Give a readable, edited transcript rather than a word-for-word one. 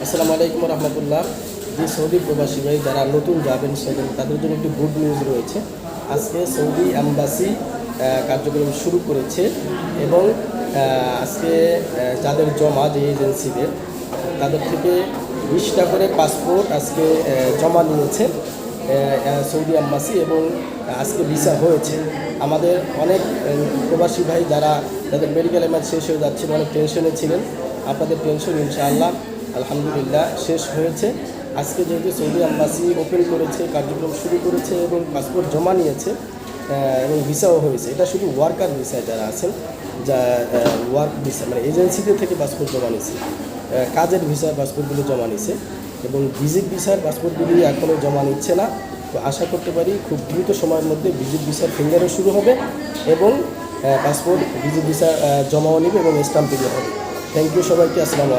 আসসালামু আলাইকুম রহমতুল্লাহ। যে সৌদি প্রবাসী ভাই যারা নতুন যাবেন তাদের জন্য একটি গুড নিউজ রয়েছে। আজকে সৌদি অ্যাম্বাসি কার্যক্রম শুরু করেছে এবং আজকে যাদের জমা যে এজেন্সিদের তাদের থেকে 20টা করে পাসপোর্ট আজকে জমা নিয়েছে সৌদি অ্যাম্বাসি এবং আজকে ভিসা হয়েছে। আমাদের অনেক প্রবাসী ভাই যাদের মেডিকেল এমার্জেন্সি শেষ হয়ে যাচ্ছিল, অনেক টেনশনে ছিলেন। আপনাদের টেনশন ইনশাআল্লাহ আলহামদুলিল্লাহ শেষ হয়েছে। আজকে যেহেতু সৌদি অ্যাম্বাসি ওপেন করেছে, কার্যক্রম শুরু করেছে এবং পাসপোর্ট জমা নিয়েছে এবং ভিসাও হয়েছে। এটা শুধু ওয়ার্কার ভিসায় যারা আছেন, যা ওয়ার্ক ভিসা মানে এজেন্সিতে থেকে পাসপোর্ট জমা নিয়েছে, কাজের ভিসার পাসপোর্টগুলো জমা নিয়েছে এবং ভিজিট ভিসার পাসপোর্টগুলি এখনও জমা নিচ্ছে না। তো আশা করতে পারি খুব দ্রুত সময়ের মধ্যে ভিজিট ভিসার ফিঙ্গারও শুরু হবে এবং পাসপোর্ট ভিজিট ভিসা জমাও নেবে এবং স্টাম্প দেওয়া হবে। থ্যাংক ইউ সবাইকে। আসসালামু আলাইকুম।